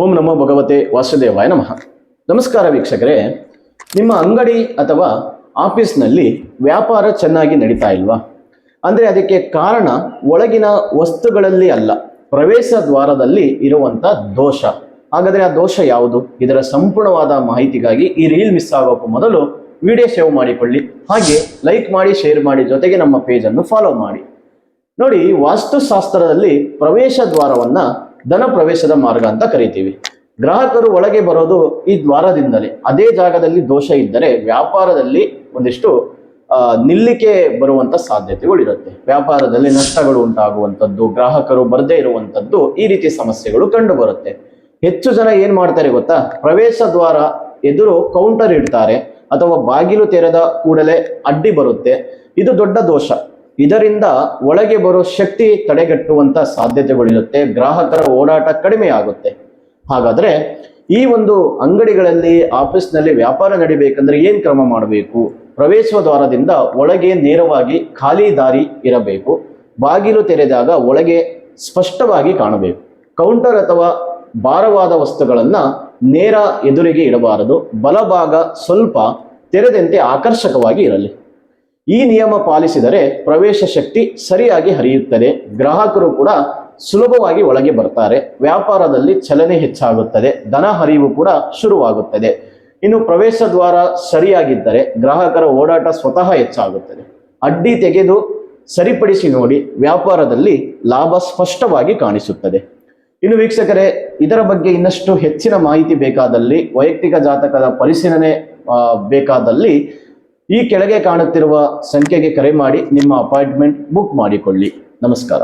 ಓಂ ನಮೋ ಭಗವತೆ ವಾಸುದೇವಾಯ ನಮಃ. ನಮಸ್ಕಾರ ವೀಕ್ಷಕರೇ, ನಿಮ್ಮ ಅಂಗಡಿ ಅಥವಾ ಆಫೀಸ್ನಲ್ಲಿ ವ್ಯಾಪಾರ ಚೆನ್ನಾಗಿ ನಡೀತಾ ಇಲ್ವಾ? ಅಂದರೆ ಅದಕ್ಕೆ ಕಾರಣ ಒಳಗಿನ ವಸ್ತುಗಳಲ್ಲಿ ಅಲ್ಲ, ಪ್ರವೇಶ ದ್ವಾರದಲ್ಲಿ ಇರುವಂಥ ದೋಷ. ಹಾಗಾದರೆ ಆ ದೋಷ ಯಾವುದು? ಇದರ ಸಂಪೂರ್ಣವಾದ ಮಾಹಿತಿಗಾಗಿ ಈ ರೀಲ್ ಮಿಸ್ ಆಗೋಕ್ಕೂ ಮೊದಲು ವಿಡಿಯೋ ಸೇವ್ ಮಾಡಿಕೊಳ್ಳಿ, ಹಾಗೆ ಲೈಕ್ ಮಾಡಿ, ಶೇರ್ ಮಾಡಿ, ಜೊತೆಗೆ ನಮ್ಮ ಪೇಜನ್ನು ಫಾಲೋ ಮಾಡಿ. ನೋಡಿ, ವಾಸ್ತುಶಾಸ್ತ್ರದಲ್ಲಿ ಪ್ರವೇಶ ದ್ವಾರವನ್ನ ಧನ ಪ್ರವೇಶದ ಮಾರ್ಗ ಅಂತ ಕರಿತೀವಿ. ಗ್ರಾಹಕರು ಒಳಗೆ ಬರೋದು ಈ ದ್ವಾರದಿಂದಲೇ. ಅದೇ ಜಾಗದಲ್ಲಿ ದೋಷ ಇದ್ದರೆ ವ್ಯಾಪಾರದಲ್ಲಿ ಒಂದಿಷ್ಟು ನಿಲ್ಲಿಕೆ ಬರುವಂತ ಸಾಧ್ಯತೆಗಳಿರುತ್ತೆ. ವ್ಯಾಪಾರದಲ್ಲಿ ನಷ್ಟಗಳು ಉಂಟಾಗುವಂಥದ್ದು, ಗ್ರಾಹಕರು ಬರದೇ ಇರುವಂಥದ್ದು, ಈ ರೀತಿ ಸಮಸ್ಯೆಗಳು ಕಂಡು ಬರುತ್ತೆ. ಹೆಚ್ಚು ಜನ ಏನ್ ಮಾಡ್ತಾರೆ ಗೊತ್ತಾ? ಪ್ರವೇಶ ದ್ವಾರ ಎದುರು ಕೌಂಟರ್ ಇಡ್ತಾರೆ ಅಥವಾ ಬಾಗಿಲು ತೆರೆದ ಕೂಡಲೇ ಅಡ್ಡಿ ಬರುತ್ತೆ. ಇದು ದೊಡ್ಡ ದೋಷ. ಇದರಿಂದ ಒಳಗೆ ಬರೋ ಶಕ್ತಿ ತಡೆಗಟ್ಟುವಂತ ಸಾಧ್ಯತೆಗಳಿರುತ್ತೆ. ಗ್ರಾಹಕರ ಓಡಾಟ ಕಡಿಮೆ ಆಗುತ್ತೆ. ಹಾಗಾದ್ರೆ ಈ ಒಂದು ಅಂಗಡಿಗಳಲ್ಲಿ, ಆಫೀಸ್ನಲ್ಲಿ ವ್ಯಾಪಾರ ನಡಿಬೇಕಂದ್ರೆ ಏನ್ ಕ್ರಮ ಮಾಡಬೇಕು? ಪ್ರವೇಶ ದ್ವಾರದಿಂದ ಒಳಗೆ ನೇರವಾಗಿ ಖಾಲಿ ದಾರಿ ಇರಬೇಕು. ಬಾಗಿಲು ತೆರೆದಾಗ ಒಳಗೆ ಸ್ಪಷ್ಟವಾಗಿ ಕಾಣಬೇಕು. ಕೌಂಟರ್ ಅಥವಾ ಭಾರವಾದ ವಸ್ತುಗಳನ್ನ ನೇರ ಎದುರಿಗೆ ಇಡಬಾರದು. ಬಲಭಾಗ ಸ್ವಲ್ಪ ತೆರೆದಂತೆ ಆಕರ್ಷಕವಾಗಿ ಇರಲಿ. ಈ ನಿಯಮ ಪಾಲಿಸಿದರೆ ಪ್ರವೇಶ ಶಕ್ತಿ ಸರಿಯಾಗಿ ಹರಿಯುತ್ತದೆ. ಗ್ರಾಹಕರು ಕೂಡ ಸುಲಭವಾಗಿ ಒಳಗೆ ಬರ್ತಾರೆ. ವ್ಯಾಪಾರದಲ್ಲಿ ಚಲನೆ ಹೆಚ್ಚಾಗುತ್ತದೆ. ಧನ ಹರಿವು ಕೂಡ ಶುರುವಾಗುತ್ತದೆ. ಇನ್ನು ಪ್ರವೇಶ ದ್ವಾರ ಸರಿಯಾಗಿದ್ದರೆ ಗ್ರಾಹಕರ ಓಡಾಟ ಸ್ವತಃ ಹೆಚ್ಚಾಗುತ್ತದೆ. ಅಡ್ಡಿ ತೆಗೆದು ಸರಿಪಡಿಸಿ ನೋಡಿ, ವ್ಯಾಪಾರದಲ್ಲಿ ಲಾಭ ಸ್ಪಷ್ಟವಾಗಿ ಕಾಣಿಸುತ್ತದೆ. ಇನ್ನು ವೀಕ್ಷಕರೇ, ಇದರ ಬಗ್ಗೆ ಇನ್ನಷ್ಟು ಹೆಚ್ಚಿನ ಮಾಹಿತಿ ಬೇಕಾದಲ್ಲಿ, ವೈಯಕ್ತಿಕ ಜಾತಕದ ಪರಿಶೀಲನೆ ಬೇಕಾದಲ್ಲಿ ಈ ಕೆಳಗೆ ಕಾಣುತ್ತಿರುವ ಸಂಖ್ಯೆಗೆ ಕರೆ ಮಾಡಿ ನಿಮ್ಮ ಅಪಾಯಿಂಟ್ಮೆಂಟ್ ಬುಕ್ ಮಾಡಿಕೊಳ್ಳಿ. ನಮಸ್ಕಾರ.